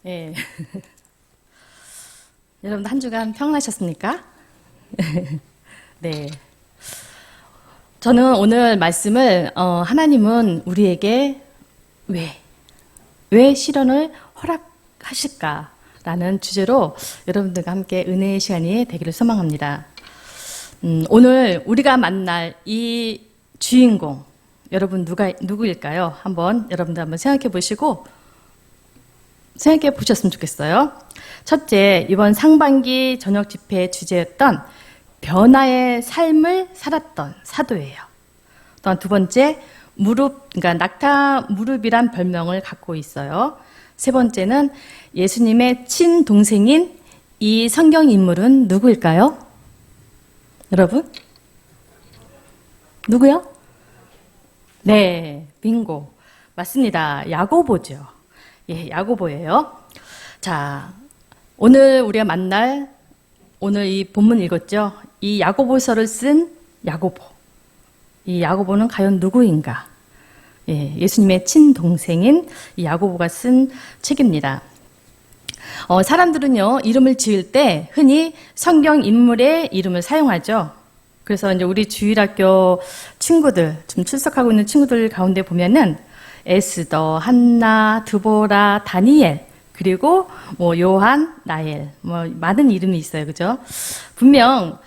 예. 여러분 한 주간 평안하셨습니까? 네. 저는 오늘 말씀을 하나님은 우리에게 왜 시련을 허락하실까라는 주제로 여러분들과 함께 은혜의 시간이 되기를 소망합니다. 오늘 우리가 만날 이 주인공 여러분 누구일까요? 여러분들 한번 생각해 보시고 생각해 보셨으면 좋겠어요. 첫째, 이번 상반기 저녁 집회 주제였던 변화의 삶을 살았던 사도예요. 또한 두 번째, 그러니까 낙타 무릎이란 별명을 갖고 있어요. 세 번째는 예수님의 친동생인 이 성경 인물은 누구일까요? 여러분? 누구요? 네, 빙고. 맞습니다. 야고보죠. 예, 야고보예요. 자, 오늘 우리가 만날 오늘 이 본문 읽었죠? 이 야고보서를 쓴 야고보. 이 야고보는 과연 누구인가? 예, 예수님의 친동생인 이 야고보가 쓴 책입니다. 사람들은요, 이름을 지을 때 흔히 성경 인물의 이름을 사용하죠. 그래서 이제 우리 주일학교 친구들, 좀 출석하고 있는 친구들 가운데 보면은 에스더, 한나, 드보라, 다니엘, 그리고 요한, 나엘, 많은 이름이 있어요. 그죠? 분명,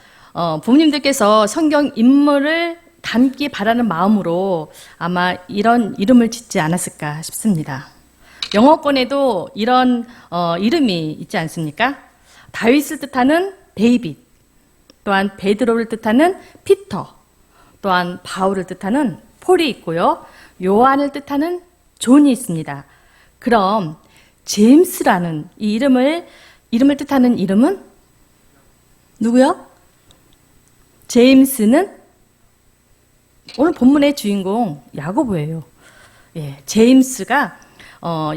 부모님들께서 성경 인물을 닮기 바라는 마음으로 아마 이런 이름을 짓지 않았을까 싶습니다. 영어권에도 이런 이름이 있지 않습니까? 다윗을 뜻하는 데이빗, 또한 베드로를 뜻하는 피터, 또한 바울을 뜻하는 폴이 있고요. 요한을 뜻하는 존이 있습니다. 그럼 제임스라는 이 이름을 뜻하는 이름은 누구요? 제임스는 오늘 본문의 주인공 야고보예요. 예, 제임스가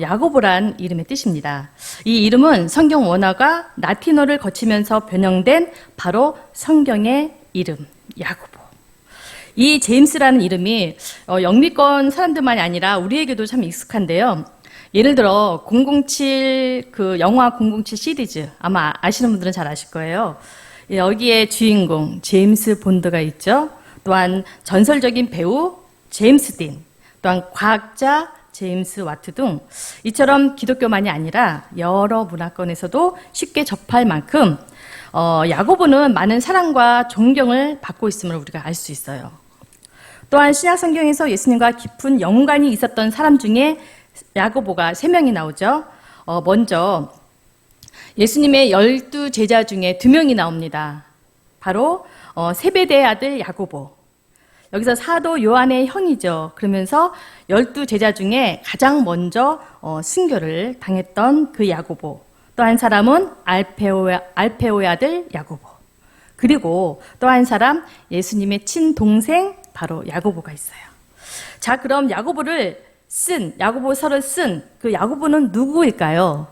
야고보란 이름의 뜻입니다. 이 이름은 성경 원어가 라틴어를 거치면서 변형된 바로 성경의 이름 야고보. 이 제임스라는 이름이 영미권 사람들만이 아니라 우리에게도 참 익숙한데요. 예를 들어 007 그 영화 007 시리즈 아마 아시는 분들은 잘 아실 거예요. 여기에 주인공 제임스 본드가 있죠. 또한 전설적인 배우 제임스 딘, 또한 과학자 제임스 와트 등 이처럼 기독교만이 아니라 여러 문화권에서도 쉽게 접할 만큼 야고보는 많은 사랑과 존경을 받고 있음을 우리가 알 수 있어요. 또한 신약 성경에서 예수님과 깊은 연관이 있었던 사람 중에 야고보가 3명이 나오죠. 먼저 예수님의 12 제자 중에 2명이 나옵니다. 바로 세베대의 아들 야고보. 여기서 사도 요한의 형이죠. 그러면서 12 제자 중에 가장 먼저 순교를 당했던 그 야고보. 또 한 사람은 알페오의 아들 야고보. 그리고 또 한 사람 예수님의 친동생 바로 야고보가 있어요. 자, 그럼 야고보서를 쓴 그 야고보는 누구일까요?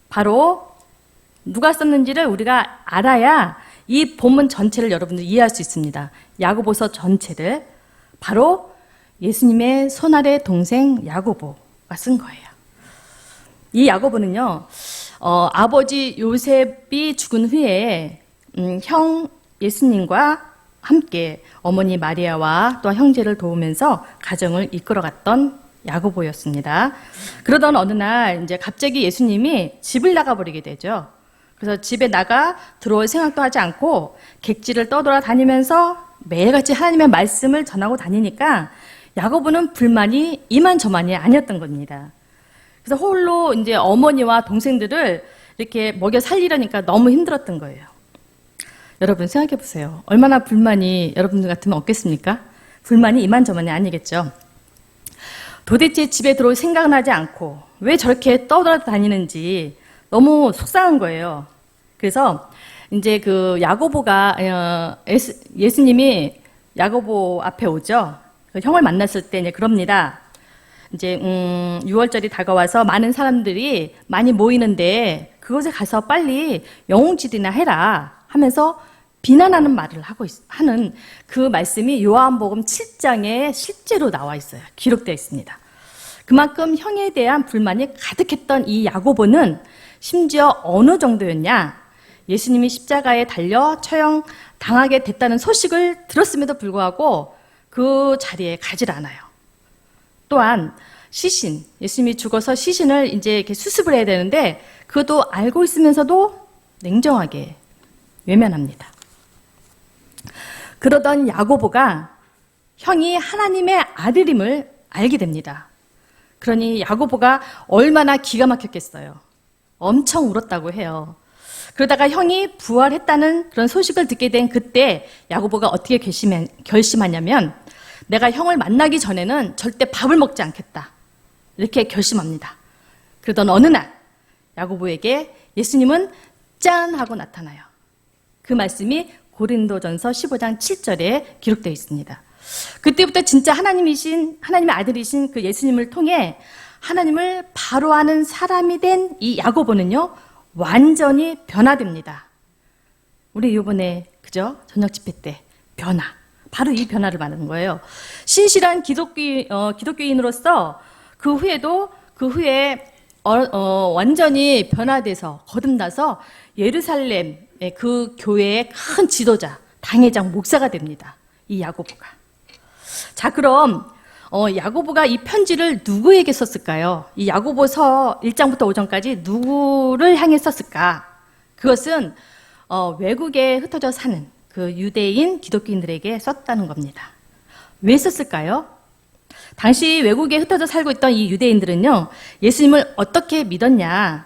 바로 누가 썼는지를 우리가 알아야 이 본문 전체를 여러분들 이해할 수 있습니다. 야고보서 전체를 바로 예수님의 손아래 동생 야고보가 쓴 거예요. 이 야고보는요, 아버지 요셉이 죽은 후에 형 예수님과 함께 어머니 마리아와 또 형제를 도우면서 가정을 이끌어갔던 야고보였습니다. 그러던 어느 날 이제 갑자기 예수님이 집을 나가버리게 되죠. 그래서 집에 나가 들어올 생각도 하지 않고 객지를 떠돌아다니면서 매일같이 하나님의 말씀을 전하고 다니니까 야고보는 불만이 이만저만이 아니었던 겁니다. 그래서 홀로 이제 어머니와 동생들을 이렇게 먹여 살리려니까 너무 힘들었던 거예요. 여러분 생각해 보세요. 얼마나 불만이 여러분들 같으면 없겠습니까? 불만이 이만저만이 아니겠죠. 도대체 집에 들어올 생각은 하지 않고 왜 저렇게 떠돌아다니는지 너무 속상한 거예요. 그래서 이제 그 야고보가 예수님이 야고보 앞에 오죠. 그 형을 만났을 때 이제 그럽니다. 이제 6월절이 다가와서 많은 사람들이 많이 모이는데 그곳에 가서 빨리 영웅질이나 해라 하면서 비난하는 말을 하는 그 말씀이 요한복음 7장에 실제로 나와 있어요. 기록되어 있습니다. 그만큼 형에 대한 불만이 가득했던 이 야고보는 심지어 어느 정도였냐? 예수님이 십자가에 달려 처형 당하게 됐다는 소식을 들었음에도 불구하고 그 자리에 가질 않아요. 또한 시신, 예수님이 죽어서 시신을 이제 이렇게 수습을 해야 되는데 그것도 알고 있으면서도 냉정하게 외면합니다. 그러던 야고보가 형이 하나님의 아들임을 알게 됩니다. 그러니 야고보가 얼마나 기가 막혔겠어요. 엄청 울었다고 해요. 그러다가 형이 부활했다는 그런 소식을 듣게 된 그때 야고보가 어떻게 결심하냐면 내가 형을 만나기 전에는 절대 밥을 먹지 않겠다. 이렇게 결심합니다. 그러던 어느 날 야고보에게 예수님은 짠 하고 나타나요. 그 말씀이 고린도전서 15장 7절에 기록되어 있습니다. 그때부터 진짜 하나님의 아들이신 그 예수님을 통해 하나님을 바로 아는 사람이 된 이 야고보는요, 완전히 변화됩니다. 우리 이번에 그죠? 저녁 집회 때 변화. 바로 이 변화를 말하는 거예요. 신실한 기독교인으로서 그 후에 완전히 변화돼서 거듭나서 예루살렘의 그 교회의 큰 지도자, 당회장, 목사가 됩니다. 이 야고보가. 자, 그럼 야고보가 이 편지를 누구에게 썼을까요? 이 야고보서 1장부터 5장까지 누구를 향해 썼을까? 그것은 외국에 흩어져 사는 그 유대인 기독교인들에게 썼다는 겁니다. 왜 썼을까요? 당시 외국에 흩어져 살고 있던 이 유대인들은요, 예수님을 어떻게 믿었냐?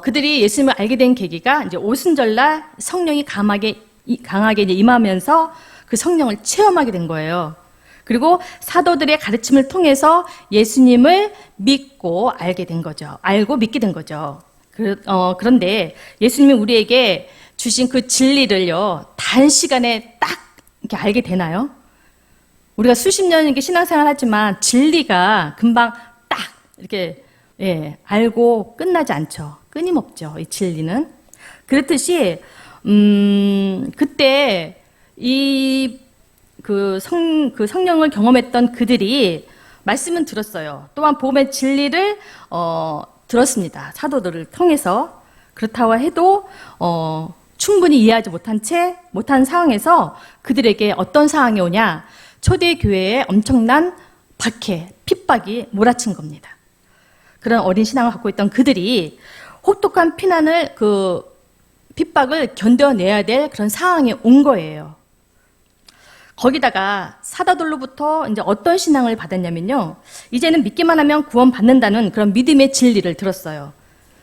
그들이 예수님을 알게 된 계기가 이제 오순절날 성령이 강하게 이제 임하면서 그 성령을 체험하게 된 거예요. 그리고 사도들의 가르침을 통해서 예수님을 믿고 알게 된 거죠. 알고 믿게 된 거죠. 그런데 예수님이 우리에게 주신 그 진리를요, 단시간에 딱 이렇게 알게 되나요? 우리가 수십 년 이렇게 신앙생활 하지만 진리가 금방 딱 이렇게 알고 끝나지 않죠. 끊임없죠. 이 진리는. 그렇듯이 그때 그 성령을 경험했던 그들이 말씀은 들었어요. 또한 복음의 진리를 들었습니다. 사도들을 통해서. 그렇다고 해도 충분히 이해하지 못한 상황에서 그들에게 어떤 상황이 오냐? 초대 교회에 엄청난 박해, 핍박이 몰아친 겁니다. 그런 어린 신앙을 갖고 있던 그들이 혹독한 핍박을 견뎌내야 될 그런 상황에 온 거예요. 거기다가 사도들로부터 이제 어떤 신앙을 받았냐면요, 이제는 믿기만 하면 구원받는다는 그런 믿음의 진리를 들었어요.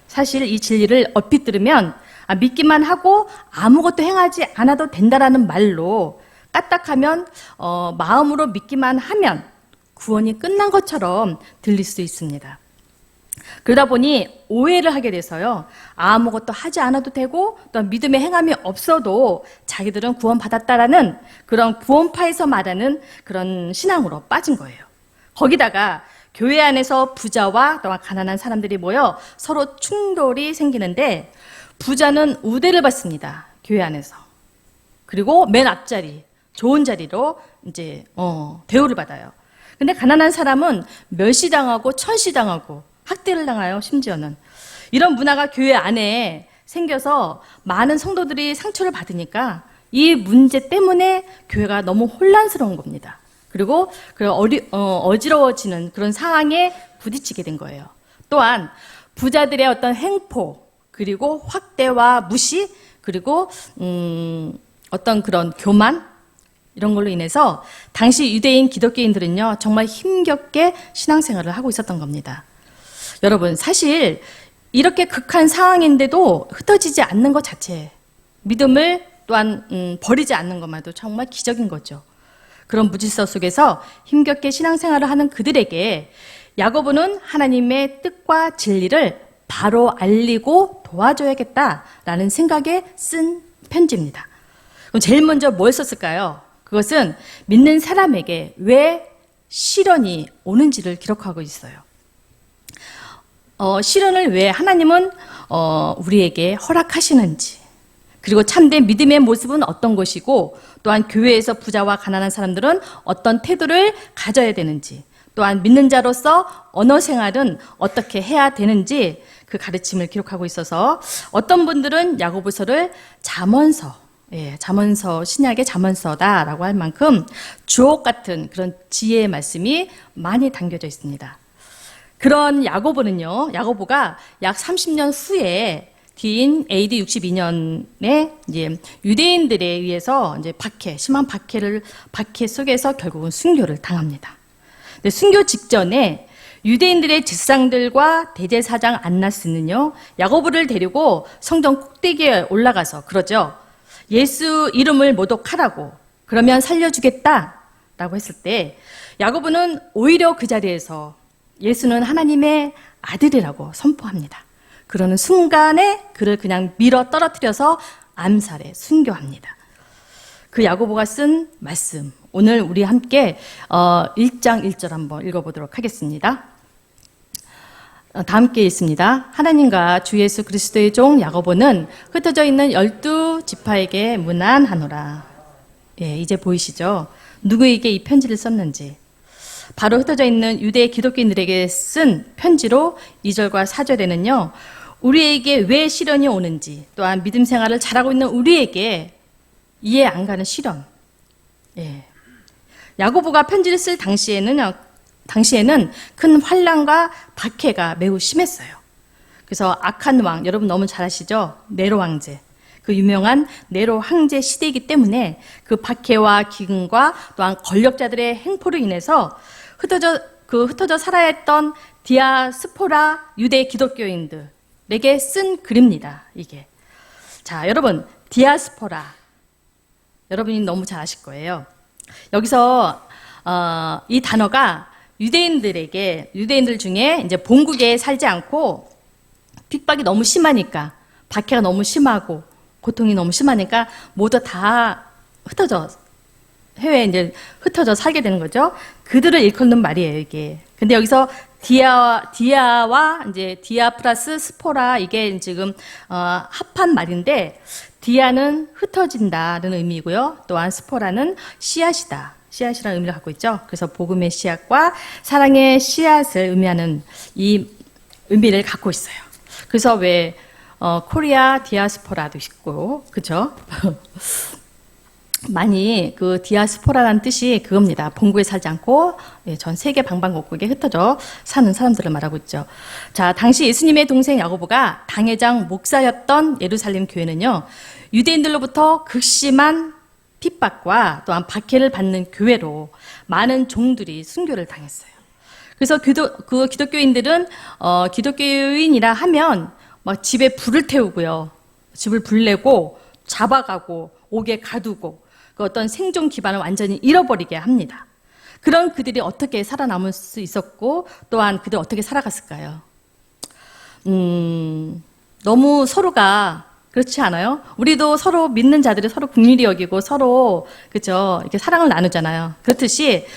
사실 이 진리를 얼핏 들으면 믿기만 하고 아무것도 행하지 않아도 된다라는 말로 까딱하면 마음으로 믿기만 하면 구원이 끝난 것처럼 들릴 수 있습니다. 그러다 보니 오해를 하게 돼서요, 아무것도 하지 않아도 되고 또 믿음의 행함이 없어도 자기들은 구원받았다라는 그런 구원파에서 말하는 그런 신앙으로 빠진 거예요. 거기다가 교회 안에서 부자와 또한 가난한 사람들이 모여 서로 충돌이 생기는데, 부자는 우대를 받습니다. 교회 안에서. 그리고 맨 앞자리, 좋은 자리로 이제 대우를 받아요. 근데 가난한 사람은 멸시당하고 천시당하고 학대를 당해요. 심지어는. 이런 문화가 교회 안에 생겨서 많은 성도들이 상처를 받으니까 이 문제 때문에 교회가 너무 혼란스러운 겁니다. 그리고 어지러워지는 그런 상황에 부딪히게 된 거예요. 또한 부자들의 어떤 행포, 그리고 확대와 무시, 그리고 어떤 그런 교만, 이런 걸로 인해서 당시 유대인 기독교인들은요, 정말 힘겹게 신앙생활을 하고 있었던 겁니다. 여러분, 사실 이렇게 극한 상황인데도 흩어지지 않는 것 자체, 믿음을 또한 버리지 않는 것만도 정말 기적인 거죠. 그런 무질서 속에서 힘겹게 신앙생활을 하는 그들에게 야고보는 하나님의 뜻과 진리를 바로 알리고 도와줘야겠다라는 생각에 쓴 편지입니다. 그럼 제일 먼저 뭘 썼을까요? 그것은 믿는 사람에게 왜 시련이 오는지를 기록하고 있어요. 시련을 왜 하나님은 우리에게 허락하시는지, 그리고 참된 믿음의 모습은 어떤 것이고, 또한 교회에서 부자와 가난한 사람들은 어떤 태도를 가져야 되는지, 또한 믿는 자로서 언어 생활은 어떻게 해야 되는지 그 가르침을 기록하고 있어서 어떤 분들은 야고보서를 잠언서, 잠언서, 신약의 잠언서다라고 할 만큼 주옥 같은 그런 지혜의 말씀이 많이 담겨져 있습니다. 그런 야고보는요, 야고보가 약 30년 후에 뒤인 AD 62년에 이제 유대인들에 의해서 이제 심한 박해 속에서 결국은 순교를 당합니다. 근데 순교 직전에 유대인들의 직상들과 대제사장 안나스는요, 야고보를 데리고 성전 꼭대기에 올라가서 그러죠. 예수 이름을 모독하라고, 그러면 살려주겠다라고 했을 때 야고보는 오히려 그 자리에서 예수는 하나님의 아들이라고 선포합니다. 그러는 순간에 그를 그냥 밀어 떨어뜨려서 암살에 순교합니다. 그 야고보가 쓴 말씀, 오늘 우리 함께 1장 1절 한번 읽어보도록 하겠습니다. 다 함께 읽습니다. 하나님과 주 예수 그리스도의 종 야고보는 흩어져 있는 12지파에게 문안하노라. 이제 보이시죠? 누구에게 이 편지를 썼는지. 바로 흩어져 있는 유대 기독교인들에게 쓴 편지로 2절과 4절에는요. 우리에게 왜 시련이 오는지, 또한 믿음 생활을 잘하고 있는 우리에게 이해 안 가는 시련. 야고보가 편지를 쓸 당시에는 큰 환난과 박해가 매우 심했어요. 그래서 악한 왕, 여러분 너무 잘 아시죠? 네로 황제. 그 유명한 네로 황제 시대이기 때문에 그 박해와 기근과 또한 권력자들의 행포로 인해서 흩어져 살아야 했던 디아스포라 유대 기독교인들에게 쓴 글입니다. 이게. 자, 여러분, 디아스포라. 여러분이 너무 잘 아실 거예요. 여기서 이 단어가 유대인들 중에 이제 본국에 살지 않고 핍박이 너무 심하니까, 박해가 너무 심하고 고통이 너무 심하니까 모두 다 해외에 이제 흩어져 살게 되는 거죠. 그들을 일컫는 말이에요, 이게. 근데 여기서 디아와 이제 디아 플러스 스포라, 이게 지금 합한 말인데, 디아는 흩어진다는 의미고요. 또한 스포라는 씨앗이라는 의미를 갖고 있죠. 그래서 복음의 씨앗과 사랑의 씨앗을 의미하는 이 의미를 갖고 있어요. 그래서 왜 코리아 디아스포라도 있고, 그죠? 많이 그 디아스포라라는 뜻이 그겁니다. 본국에 살지 않고 전 세계 방방곡곡에 흩어져 사는 사람들을 말하고 있죠. 자, 당시 예수님의 동생 야고보가 당회장 목사였던 예루살렘 교회는요, 유대인들로부터 극심한 핍박과 또한 박해를 받는 교회로 많은 종들이 순교를 당했어요. 그래서 그 기독교인들은 기독교인이라 하면 막 집에 불을 태우고요, 집을 불내고 잡아가고 옥에 가두고 그 어떤 생존 기반을 완전히 잃어버리게 합니다. 그런 그들이 어떻게 살아남을 수 있었고, 또한 그들이 어떻게 살아갔을까요? 너무 서로가 그렇지 않아요? 우리도 서로 믿는 자들이 서로 긍휼히 여기고 서로, 그죠? 이렇게 사랑을 나누잖아요. 그렇듯이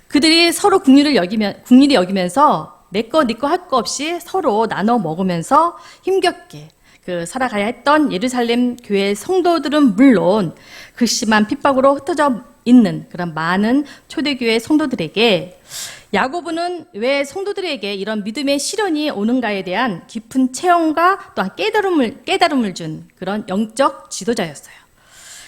그들이 서로 긍휼히 여기면서 내 거, 네 거 할 거 없이 서로 나눠 먹으면서 힘겹게 살아가야 했던 예루살렘 교회 성도들은 물론 극심한 핍박으로 흩어져 있는 그런 많은 초대교회 성도들에게 야고보는 왜 성도들에게 이런 믿음의 시련이 오는가에 대한 깊은 체험과 또한 깨달음을 준 그런 영적 지도자였어요.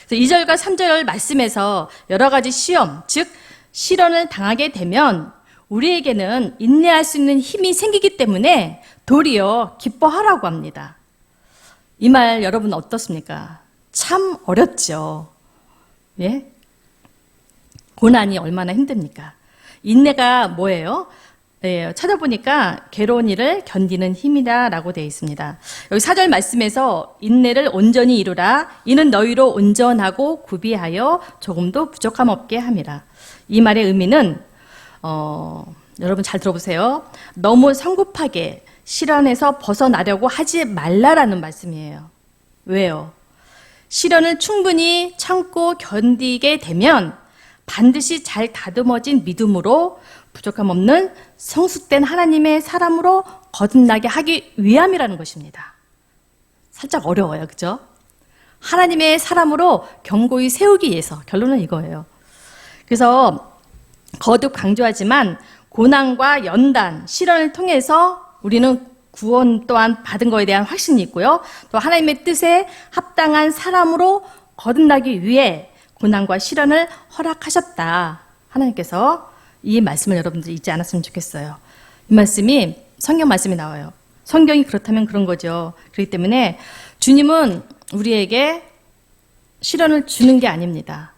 그래서 2절과 3절 말씀에서 여러 가지 시험, 즉 시련을 당하게 되면 우리에게는 인내할 수 있는 힘이 생기기 때문에 도리어 기뻐하라고 합니다. 이 말 여러분 어떻습니까? 참 어렵죠. 예? 고난이 얼마나 힘듭니까? 인내가 뭐예요? 찾아보니까 괴로운 일을 견디는 힘이다라고 되어 있습니다. 여기 4절 말씀에서 인내를 온전히 이루라. 이는 너희로 온전하고 구비하여 조금도 부족함 없게 함이라. 이 말의 의미는 여러분 잘 들어보세요. 너무 성급하게 시련에서 벗어나려고 하지 말라라는 말씀이에요. 왜요? 시련을 충분히 참고 견디게 되면 반드시 잘 다듬어진 믿음으로 부족함 없는 성숙된 하나님의 사람으로 거듭나게 하기 위함이라는 것입니다. 살짝 어려워요. 그죠? 하나님의 사람으로 견고히 세우기 위해서. 결론은 이거예요. 그래서 거듭 강조하지만 고난과 연단, 시련을 통해서 우리는 구원 또한 받은 것에 대한 확신이 있고요. 또 하나님의 뜻에 합당한 사람으로 거듭나기 위해 고난과 시련을 허락하셨다. 하나님께서 이 말씀을 여러분들 잊지 않았으면 좋겠어요. 이 말씀이 성경 말씀이 나와요. 성경이 그렇다면 그런 거죠. 그렇기 때문에 주님은 우리에게 시련을 주는 게 아닙니다.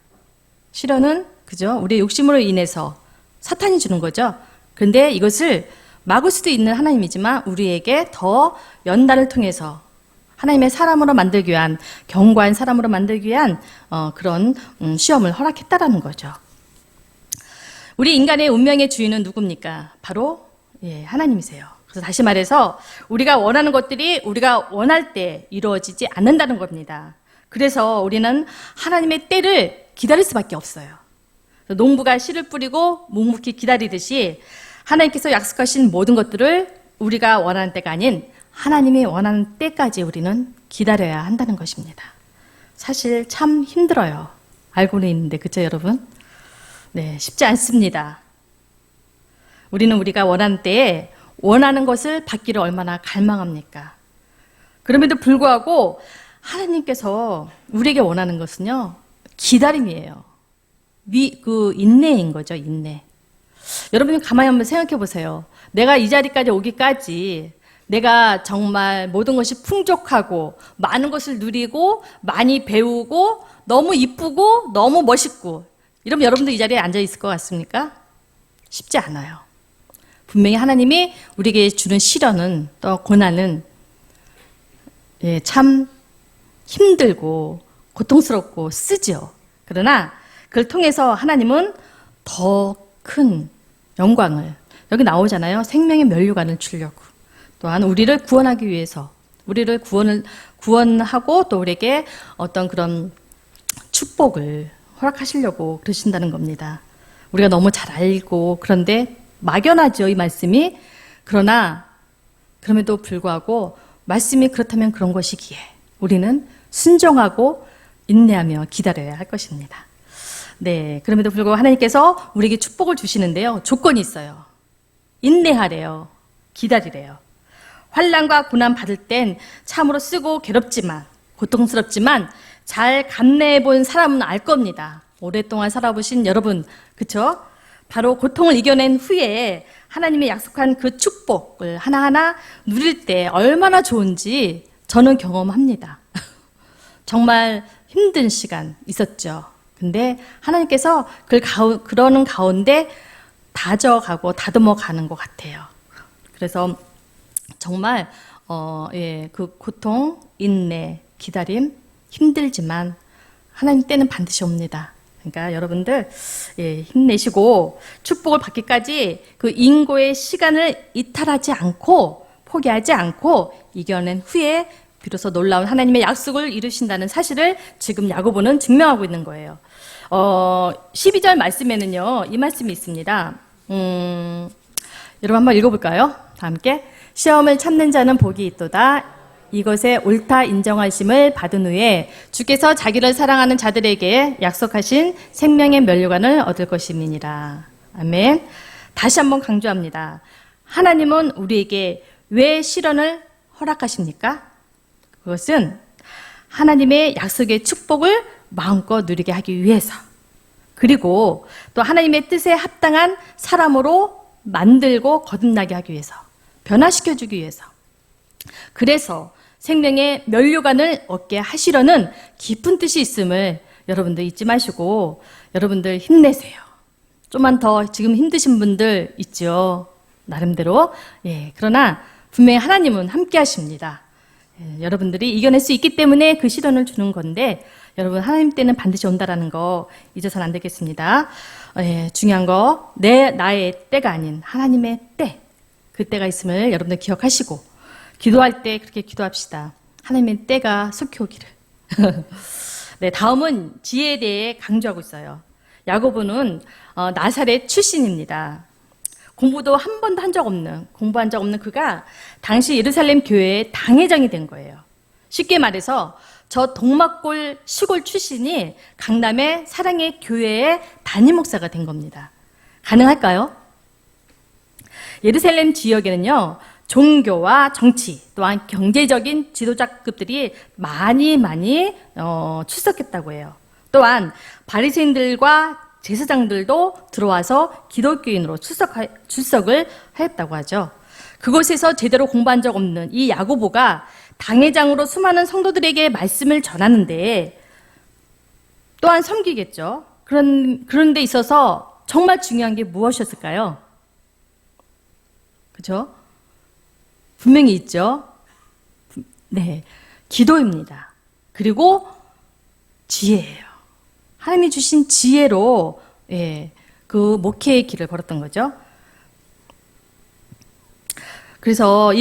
시련은 그죠? 우리의 욕심으로 인해서 사탄이 주는 거죠. 그런데 이것을 막을 수도 있는 하나님이지만 우리에게 더 연단을 통해서 하나님의 사람으로 만들기 위한, 견고한 사람으로 만들기 위한 그런 시험을 허락했다라는 거죠. 우리 인간의 운명의 주인은 누굽니까? 바로 하나님이세요. 그래서 다시 말해서 우리가 원하는 것들이 우리가 원할 때 이루어지지 않는다는 겁니다. 그래서 우리는 하나님의 때를 기다릴 수밖에 없어요. 농부가 씨를 뿌리고 묵묵히 기다리듯이 하나님께서 약속하신 모든 것들을 우리가 원하는 때가 아닌 하나님이 원하는 때까지 우리는 기다려야 한다는 것입니다. 사실 참 힘들어요. 알고는 있는데, 그렇죠 여러분? 네, 쉽지 않습니다. 우리는 우리가 원하는 때에 원하는 것을 받기를 얼마나 갈망합니까? 그럼에도 불구하고 하나님께서 우리에게 원하는 것은요, 기다림이에요. 인내인 거죠, 인내. 여러분이 가만히 한번 생각해 보세요. 내가 이 자리까지 오기까지 내가 정말 모든 것이 풍족하고 많은 것을 누리고 많이 배우고 너무 이쁘고 너무 멋있고 이러면 여러분도 이 자리에 앉아 있을 것 같습니까? 쉽지 않아요. 분명히 하나님이 우리에게 주는 시련은 또 고난은 참 힘들고 고통스럽고 쓰죠. 그러나 그걸 통해서 하나님은 더 큰 영광을, 여기 나오잖아요. 생명의 면류관을 주려고. 또한 우리를 구원하기 위해서, 우리를 구원하고 또 우리에게 어떤 그런 축복을 허락하시려고 그러신다는 겁니다. 우리가 너무 잘 알고, 그런데 막연하죠, 이 말씀이. 그러나 그럼에도 불구하고 말씀이 그렇다면 그런 것이기에 우리는 순종하고 인내하며 기다려야 할 것입니다. 네, 그럼에도 불구하고 하나님께서 우리에게 축복을 주시는데요. 조건이 있어요. 인내하래요. 기다리래요. 환난과 고난 받을 땐 참으로 쓰고 괴롭지만, 고통스럽지만 잘 감내해 본 사람은 알 겁니다. 오랫동안 살아보신 여러분, 그쵸? 바로 고통을 이겨낸 후에 하나님의 약속한 그 축복을 하나하나 누릴 때 얼마나 좋은지 저는 경험합니다. 정말 힘든 시간 있었죠. 근데 하나님께서 그러는 가운데 다져가고 다듬어 가는 것 같아요. 그래서 정말 그 고통, 인내, 기다림 힘들지만 하나님 때는 반드시 옵니다. 그러니까 여러분들 힘내시고 축복을 받기까지 그 인고의 시간을 이탈하지 않고 포기하지 않고 이겨낸 후에 비로소 놀라운 하나님의 약속을 이루신다는 사실을 지금 야고보는 증명하고 있는 거예요. 12절 말씀에는요, 이 말씀이 있습니다. 여러분 한번 읽어볼까요? 다 함께. 시험을 참는 자는 복이 있도다. 이것에 옳다 인정하심을 받은 후에 주께서 자기를 사랑하는 자들에게 약속하신 생명의 면류관을 얻을 것임이니라. 아멘. 다시 한번 강조합니다. 하나님은 우리에게 왜 시련을 허락하십니까? 그것은 하나님의 약속의 축복을 마음껏 누리게 하기 위해서, 그리고 또 하나님의 뜻에 합당한 사람으로 만들고 거듭나게 하기 위해서, 변화시켜주기 위해서, 그래서 생명의 면류관을 얻게 하시려는 깊은 뜻이 있음을 여러분들 잊지 마시고 여러분들 힘내세요. 좀만 더 지금 힘드신 분들 있죠. 나름대로. 그러나 분명히 하나님은 함께 하십니다. 여러분들이 이겨낼 수 있기 때문에 그 시련을 주는 건데 여러분 하나님 때는 반드시 온다라는 거 잊어서는 안 되겠습니다. 중요한 거 나의 때가 아닌 하나님의 때, 그 때가 있음을 여러분들 기억하시고 기도할 때 그렇게 기도합시다. 하나님의 때가 속히 오기를. 네, 다음은 지혜에 대해 강조하고 있어요. 야고보는 나사렛 출신입니다. 공부도 한 번도 공부한 적 없는 그가 당시 예루살렘 교회의 당회장이 된 거예요. 쉽게 말해서 저 동막골 시골 출신이 강남의 사랑의 교회의 담임 목사가 된 겁니다. 가능할까요? 예루살렘 지역에는요, 종교와 정치 또한 경제적인 지도자급들이 많이 출석했다고 해요. 또한 바리새인들과 제사장들도 들어와서 기독교인으로 출석을 하였다고 하죠. 그곳에서 제대로 공부한 적 없는 이 야고보가 당회장으로 수많은 성도들에게 말씀을 전하는데 또한 섬기겠죠. 그런 데 있어서 정말 중요한 게 무엇이었을까요? 그죠? 분명히 있죠. 네, 기도입니다. 그리고 지혜예요. 하나님이 주신 지혜로 그 목회의 길을 걸었던 거죠. 그래서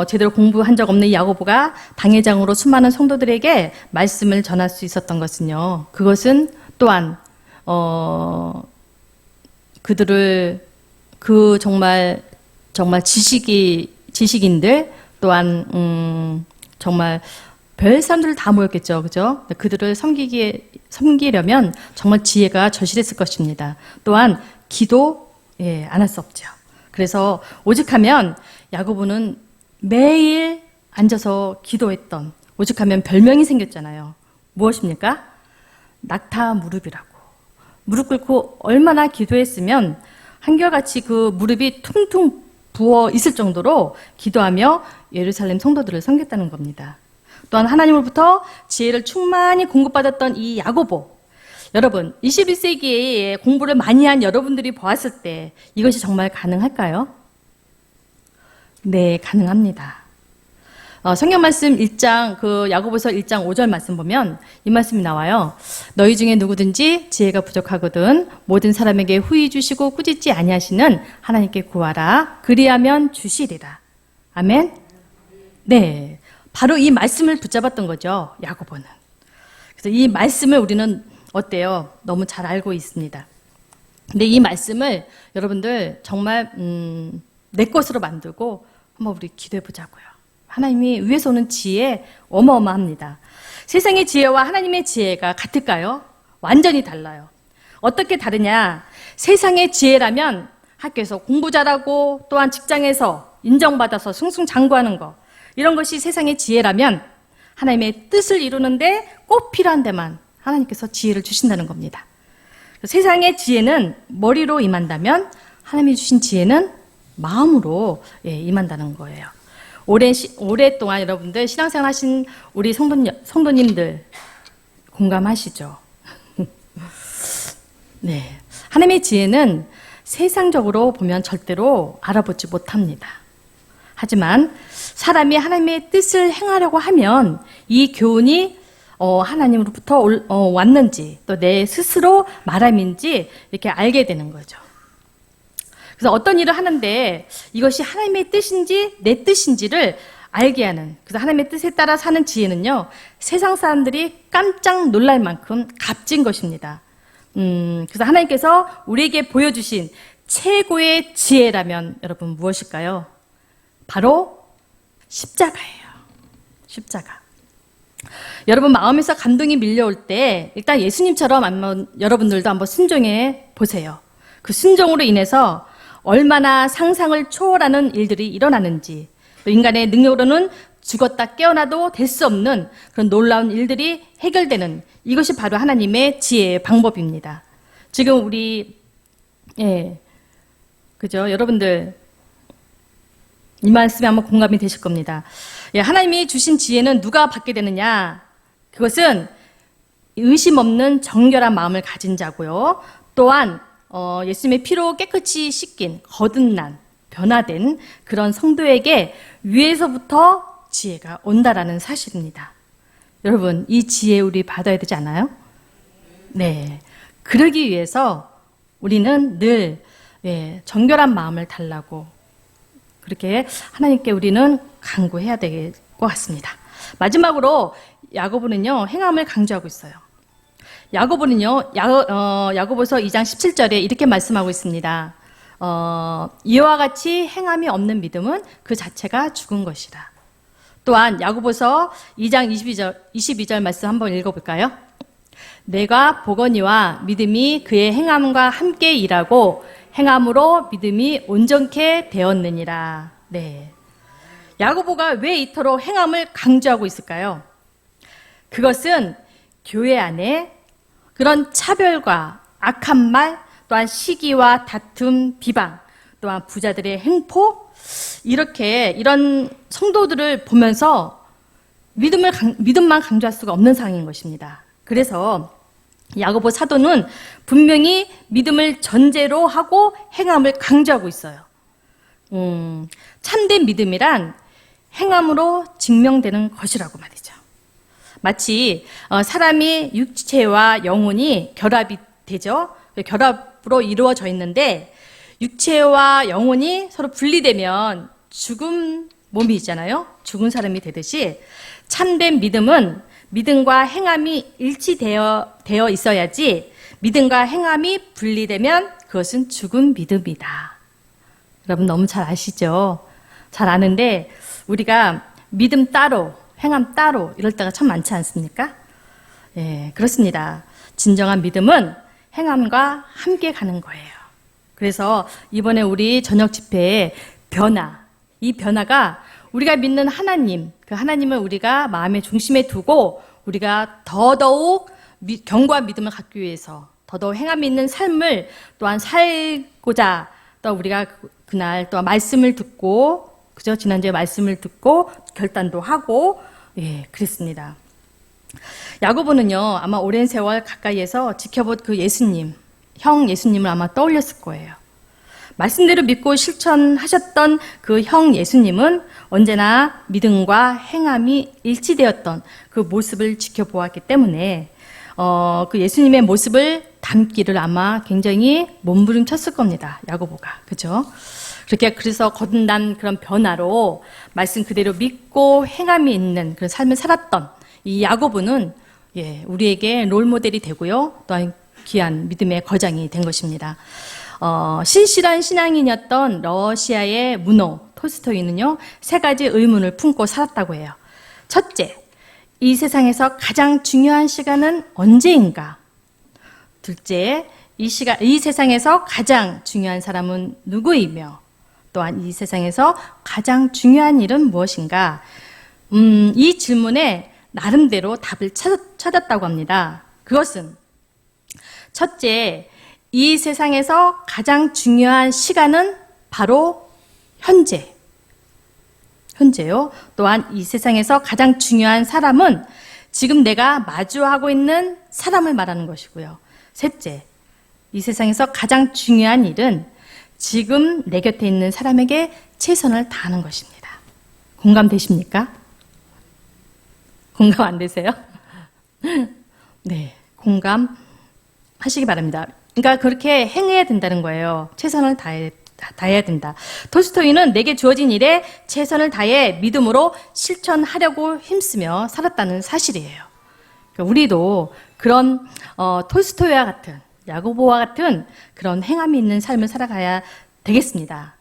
제대로 공부한 적 없는 이 야고보가 당회장으로 수많은 성도들에게 말씀을 전할 수 있었던 것은요. 그것은 또한 그들을 정말 지식인들 또한 정말 별 사람들 다 모였겠죠, 그죠? 그들을 섬기려면 정말 지혜가 절실했을 것입니다. 또한 기도 안 할 수 없죠. 그래서 오직하면 야고보는 매일 앉아서 기도했던, 오직하면 별명이 생겼잖아요. 무엇입니까? 낙타 무릎이라고. 무릎 꿇고 얼마나 기도했으면 한결같이 그 무릎이 퉁퉁 부어 있을 정도로 기도하며 예루살렘 성도들을 섬겼다는 겁니다. 또한 하나님으로부터 지혜를 충만히 공급받았던 이 야고보. 여러분, 21세기에 공부를 많이 한 여러분들이 보았을 때 이것이 정말 가능할까요? 네, 가능합니다. 성경 말씀 1장, 야고보서 1장 5절 말씀 보면 이 말씀이 나와요. 너희 중에 누구든지 지혜가 부족하거든 모든 사람에게 후히 주시고 꾸짖지 아니하시는 하나님께 구하라. 그리하면 주시리라. 아멘? 네. 바로 이 말씀을 붙잡았던 거죠, 야고보는. 그래서 이 말씀을 우리는 어때요? 너무 잘 알고 있습니다. 근데 이 말씀을 여러분들 정말 내 것으로 만들고 한번 우리 기도해 보자고요. 하나님이 위에서 오는 지혜 어마어마합니다. 세상의 지혜와 하나님의 지혜가 같을까요? 완전히 달라요. 어떻게 다르냐? 세상의 지혜라면 학교에서 공부 잘하고 또한 직장에서 인정받아서 승승장구하는 거, 이런 것이 세상의 지혜라면 하나님의 뜻을 이루는데 꼭 필요한 데만 하나님께서 지혜를 주신다는 겁니다. 세상의 지혜는 머리로 임한다면 하나님이 주신 지혜는 마음으로 임한다는 거예요. 오랫동안 여러분들 신앙생활 하신 우리 성도님들 공감하시죠? 네. 하나님의 지혜는 세상적으로 보면 절대로 알아보지 못합니다. 하지만 사람이 하나님의 뜻을 행하려고 하면 이 교훈이 하나님으로부터 왔는지 또 내 스스로 말함인지 이렇게 알게 되는 거죠. 그래서 어떤 일을 하는데 이것이 하나님의 뜻인지 내 뜻인지를 알게 하는, 그래서 하나님의 뜻에 따라 사는 지혜는요, 세상 사람들이 깜짝 놀랄 만큼 값진 것입니다. 그래서 하나님께서 우리에게 보여주신 최고의 지혜라면 여러분 무엇일까요? 바로 십자가예요. 십자가. 여러분 마음에서 감동이 밀려올 때 일단 예수님처럼 한번 여러분들도 한번 순종해 보세요. 그 순종으로 인해서 얼마나 상상을 초월하는 일들이 일어나는지, 또 인간의 능력으로는 죽었다 깨어나도 될 수 없는 그런 놀라운 일들이 해결되는, 이것이 바로 하나님의 지혜의 방법입니다. 지금 우리 그죠? 여러분들 이 말씀에 한번 공감이 되실 겁니다. 하나님이 주신 지혜는 누가 받게 되느냐? 그것은 의심 없는 정결한 마음을 가진 자고요. 또한 예수님의 피로 깨끗이 씻긴, 거듭난, 변화된 그런 성도에게 위에서부터 지혜가 온다라는 사실입니다. 여러분, 이 지혜 우리 받아야 되지 않아요? 네. 그러기 위해서 우리는 늘 정결한 마음을 달라고 그렇게 하나님께 우리는 간구해야 될 것 같습니다. 마지막으로 야고보는요, 행함을 강조하고 있어요. 야고보는요, 야고보서 2장 17절에 이렇게 말씀하고 있습니다. 이와 같이 행함이 없는 믿음은 그 자체가 죽은 것이다. 또한 야고보서 2장 22절 말씀 한번 읽어볼까요? 내가 보거니와 믿음이 그의 행함과 함께 일하고 행함으로 믿음이 온전케 되었느니라. 네. 야고보가 왜 이토록 행함을 강조하고 있을까요? 그것은 교회 안에 그런 차별과 악한 말, 또한 시기와 다툼, 비방, 또한 부자들의 행포, 이런 성도들을 보면서 믿음만 강조할 수가 없는 상황인 것입니다. 그래서 야고보 사도는 분명히 믿음을 전제로 하고 행함을 강조하고 있어요. 참된 믿음이란 행함으로 증명되는 것이라고 말이죠. 마치 사람이 육체와 영혼이 결합이 되죠. 결합으로 이루어져 있는데 육체와 영혼이 서로 분리되면 죽은 몸이 있잖아요. 죽은 사람이 되듯이 참된 믿음은 믿음과 행함이 일치되어 있어야지 믿음과 행함이 분리되면 그것은 죽은 믿음이다. 여러분 너무 잘 아시죠? 잘 아는데 우리가 믿음 따로, 행함 따로 이럴 때가 참 많지 않습니까? 예, 그렇습니다. 진정한 믿음은 행함과 함께 가는 거예요. 그래서 이번에 우리 저녁 집회에 이 변화가 우리가 믿는 하나님, 그 하나님을 우리가 마음의 중심에 두고 우리가 더더욱 견고한 믿음을 갖기 위해서 더더욱 행함이 있는 삶을 또한 살고자 또 우리가 그날 또 말씀을 듣고 그죠? 지난주에 말씀을 듣고 결단도 하고 그랬습니다. 야고보는요 아마 오랜 세월 가까이에서 지켜본 그 예수님, 형 예수님을 아마 떠올렸을 거예요. 말씀대로 믿고 실천하셨던 그 형 예수님은 언제나 믿음과 행함이 일치되었던 그 모습을 지켜보았기 때문에 그 예수님의 모습을 담기를 아마 굉장히 몸부림쳤을 겁니다. 야고보가. 그죠? 그래서 거듭난 그런 변화로 말씀 그대로 믿고 행함이 있는 그런 삶을 살았던 이 야고보는 우리에게 롤모델이 되고요. 또한 귀한 믿음의 거장이 된 것입니다. 신실한 신앙인이었던 러시아의 문호 톨스토이는요 3가지 의문을 품고 살았다고 해요. 첫째, 이 세상에서 가장 중요한 시간은 언제인가? 둘째, 이 세상에서 가장 중요한 사람은 누구이며 또한 이 세상에서 가장 중요한 일은 무엇인가? 이 질문에 나름대로 답을 찾았다고 합니다. 그것은 첫째, 이 세상에서 가장 중요한 시간은 바로 현재요. 또한 이 세상에서 가장 중요한 사람은 지금 내가 마주하고 있는 사람을 말하는 것이고요. 셋째, 이 세상에서 가장 중요한 일은 지금 내 곁에 있는 사람에게 최선을 다하는 것입니다. 공감되십니까? 공감 안 되세요? 네, 공감하시기 바랍니다. 그러니까 그렇게 행해야 된다는 거예요. 최선을 다해야 된다. 톨스토이는 내게 주어진 일에 최선을 다해 믿음으로 실천하려고 힘쓰며 살았다는 사실이에요. 그러니까 우리도 그런 톨스토이와 같은 야고보와 같은 그런 행함이 있는 삶을 살아가야 되겠습니다.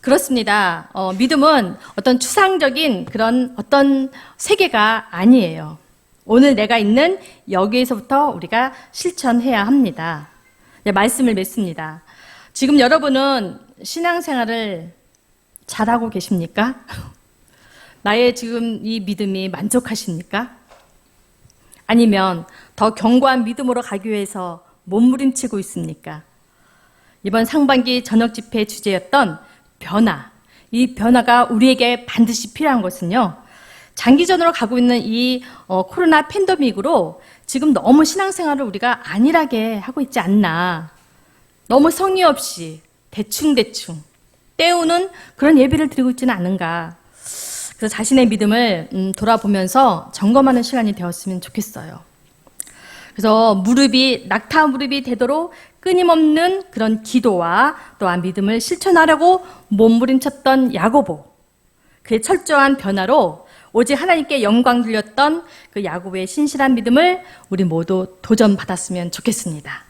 그렇습니다. 믿음은 어떤 추상적인 그런 어떤 세계가 아니에요. 오늘 내가 있는 여기에서부터 우리가 실천해야 합니다. 말씀을 맺습니다. 지금 여러분은 신앙생활을 잘하고 계십니까? 나의 지금 이 믿음이 만족하십니까? 아니면 더 견고한 믿음으로 가기 위해서 몸부림치고 있습니까? 이번 상반기 저녁 집회 주제였던 변화, 이 변화가 우리에게 반드시 필요한 것은요, 장기전으로 가고 있는 이 코로나 팬데믹으로 지금 너무 신앙생활을 우리가 안일하게 하고 있지 않나, 너무 성의 없이 대충 때우는 그런 예배를 드리고 있지는 않은가. 그래서 자신의 믿음을 돌아보면서 점검하는 시간이 되었으면 좋겠어요. 그래서 낙타 무릎이 되도록 끊임없는 그런 기도와 또한 믿음을 실천하려고 몸부림쳤던 야고보, 그의 철저한 변화로 오직 하나님께 영광 돌렸던 그 야고보의 신실한 믿음을 우리 모두 도전받았으면 좋겠습니다.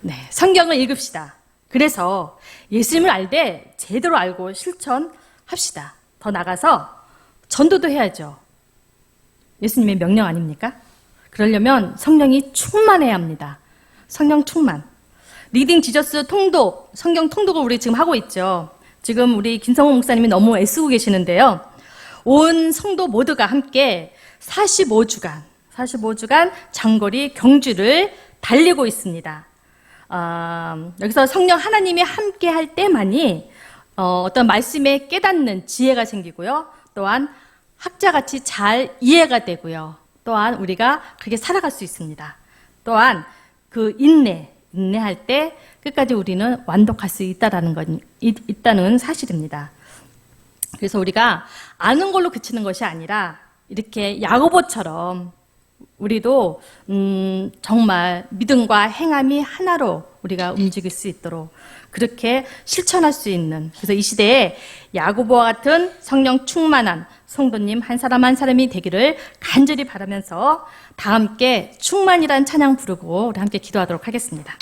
네, 성경을 읽읍시다. 그래서 예수님을 알되 제대로 알고 실천합시다. 더 나가서 전도도 해야죠. 예수님의 명령 아닙니까? 그러려면 성령이 충만해야 합니다. 성령 충만. 리딩 지저스 통독, 성경 통독을 우리 지금 하고 있죠. 지금 우리 김성호 목사님이 너무 애쓰고 계시는데요. 온 성도 모두가 함께 45주간 장거리 경주를 달리고 있습니다. 여기서 성령 하나님이 함께 할 때만이 어떤 말씀에 깨닫는 지혜가 생기고요. 또한 학자같이 잘 이해가 되고요. 또한 우리가 그렇게 살아갈 수 있습니다. 또한 그 인내할 때 끝까지 우리는 완독할 수 있다는 사실입니다. 그래서 우리가 아는 걸로 그치는 것이 아니라 이렇게 야고보처럼 우리도 정말 믿음과 행함이 하나로 우리가 움직일 수 있도록 그렇게 실천할 수 있는, 그래서 이 시대에 야고보와 같은 성령 충만한 성도님 한 사람 한 사람이 되기를 간절히 바라면서 다 함께 충만이란 찬양 부르고 우리 함께 기도하도록 하겠습니다.